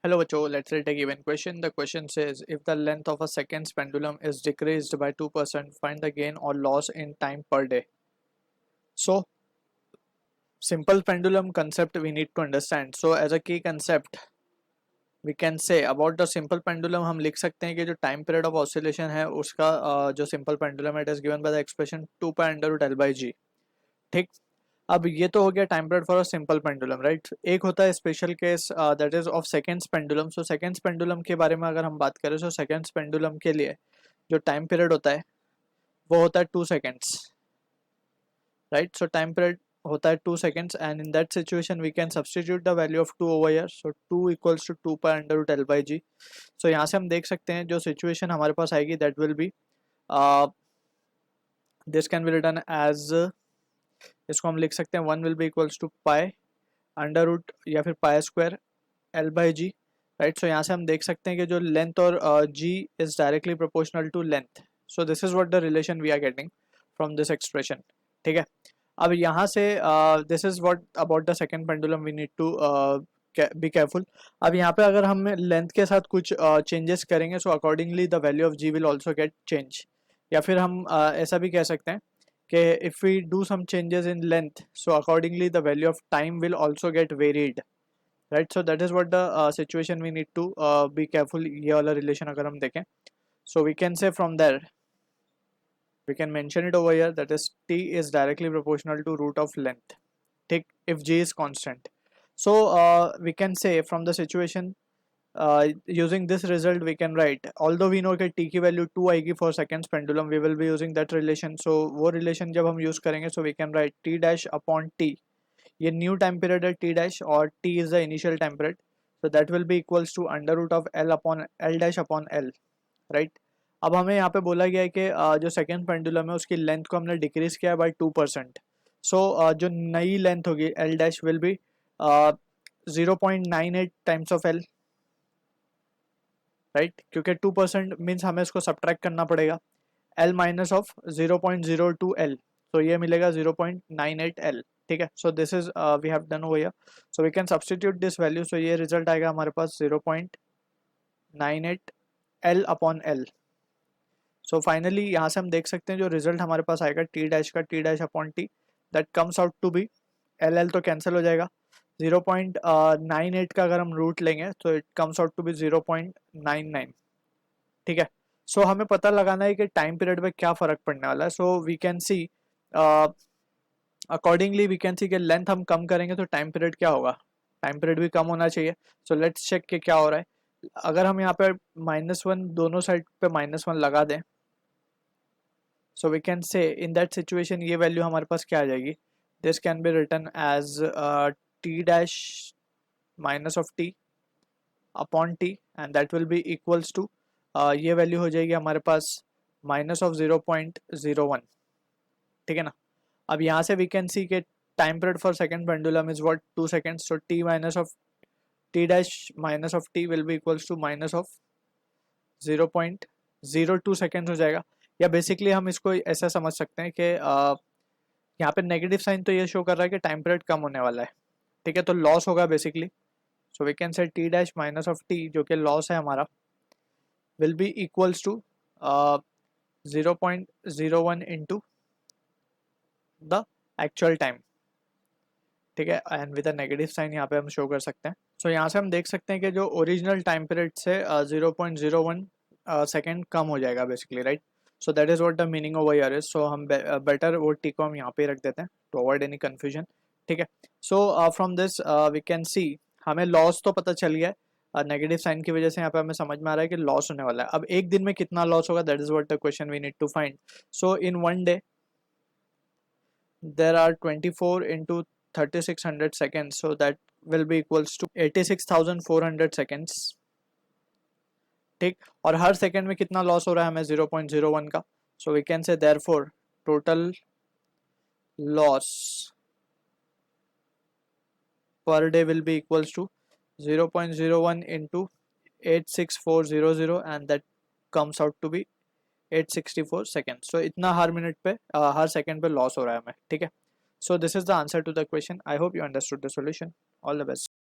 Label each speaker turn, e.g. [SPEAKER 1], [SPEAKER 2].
[SPEAKER 1] Hello बच्चों, let's take a given question. The question says if the length of a second's pendulum is decreased by 2%, find the gain or loss in time per day. So simple pendulum concept we need to understand. So as a key concept we can say about the simple pendulum, हम लिख सकते हैं कि जो time period of oscillation है उसका जो simple pendulum it is given by the expression 2 pi under root L by G. ठीक, अब ये तो हो गया time period for a simple pendulum, right. एक होता है special case that is of seconds pendulum. So seconds pendulum के बारे में अगर हम बात करें तो सेकेंड्स पेंडुलम के लिए जो टाइम पीरियड होता है वो होता है 2 seconds, right. So time period होता है 2 seconds and in that situation we can substitute the value of 2 over here. So 2 equals to 2 pi under root L by G. So यहाँ से हम देख सकते हैं जो सिचुएशन हमारे पास आएगी that will be this can be written as, इसको हम लिख सकते हैं 1 will be equals to pi under root या फिर pi square L by G, right. So यहाँ से हम देख सकते हैं कि जो लेंथ और G is directly proportional to length. So this is what the relation we are getting from this expression. ठीक है, अब यहाँ से this is what about the second pendulum we need to be careful. अब यहाँ पे अगर हम लेंथ के साथ कुछ चेंजेस करेंगे so accordingly the value of G will also get change. या फिर हम ऐसा भी कह सकते हैं कि if we do some changes in length so accordingly the value of time will also get varied, right. So that is what the situation we need to be careful. ये वाला relation अगर हम देखें so we can say from there we can mention it over here that is t is directly proportional to root of length, ठीक, if G is constant. So we can say from the situation using this result we can write, although we know कि t की value 2 आएगी for seconds pendulum we will be using that relation. so वो relation जब हम use करेंगे so we can write t dash upon t, ये new time period है t dash और t is the initial time period, so that will be equals to under root of L upon L dash upon L, right. अब हमें यहाँ पे बोला गया है कि जो सेकेंड पेंडुलम है उसकी लेंथ को हमने डिक्रीज किया बाय 2%. सो जो नई लेंथ होगी L dash will be 0.98 times of L, right, क्योंकि 2% मीन्स हमें इसको सब्ट्रैक्ट करना पड़ेगा L माइनस ऑफ 0.02 L, तो ये मिलेगा 0.98 L. ठीक है, so this is we have done over here. So we can substitute this value. So ये रिजल्ट आएगा हमारे पास 0.98 L upon L. So finally यहाँ से हम देख सकते हैं जो रिजल्ट हमारे पास आएगा टी डैश का t dash upon T that comes out to be L तो कैंसिल हो जाएगा. 0.98 का अगर हम रूट लेंगे तो it comes out to be 0.99. ठीक है, सो हमें पता लगाना है कि टाइम पीरियड में क्या फर्क पड़ने वाला है. So we can see accordingly we can see कि लेंथ हम कम करेंगे तो टाइम पीरियड क्या होगा, टाइम पीरियड भी कम होना चाहिए. सो लेट्स चेक कि क्या हो रहा है. अगर हम यहाँ पे -1 दोनों साइड पे -1 लगा दें सो we can say in that situation ये वैल्यू हमारे पास क्या आ जाएगी. This can be written as t dash minus of t upon t and that will be equals to ये वैल्यू हो जाएगी हमारे पास माइनस ऑफ 0.01. ठीक है ना. अब यहाँ से वी कैन सी के time period for second pendulum is what 2 seconds. So t minus of t dash minus of t will be equals to minus of 0.02 seconds हो जाएगा. या बेसिकली हम इसको ऐसा समझ सकते हैं कि यहाँ पे नेगेटिव साइन तो ये शो कर रहा है कि टाइम पीरियड कम होने वाला है. ठीक है, तो लॉस होगा basically. So we can say t dash minus of t जो कि लॉस है हमारा will be equals to 0.01 into the actual time. ठीक है, and with a negative sign यहाँ पे हम शो कर सकते हैं. सो यहाँ से हम देख सकते हैं कि जो ओरिजिनल टाइम पीरियड से 0.01 सेकेंड कम हो जाएगा basically, right. So that is what the meaning of year is. So हम बेटर वो टी को हम यहाँ पे रख देते हैं टू अवॉइड एनी कन्फ्यूजन. ठीक है, so from this we can see हमें लॉस तो पता चल गया है. नेगेटिव साइन की वजह से यहाँ पे हमें समझ में आ रहा है कि लॉस होने वाला है. अब एक दिन में कितना लॉस होगा that is what the question we need to find. So in one day there are 24 into 3600 seconds, so that will be equals to 86,400 seconds. ठीक, और हर सेकेंड में कितना लॉस हो रहा है हमें 0.01 का. So we can say therefore total loss per day will be equals to 0.01 into 86400 and that comes out to be 864 seconds. So इतना हर मिनट पे हर सेकेंड पे लॉस हो रहा है हमें. ठीक है, so this is the answer to the question. I hope you understood the solution. All the best.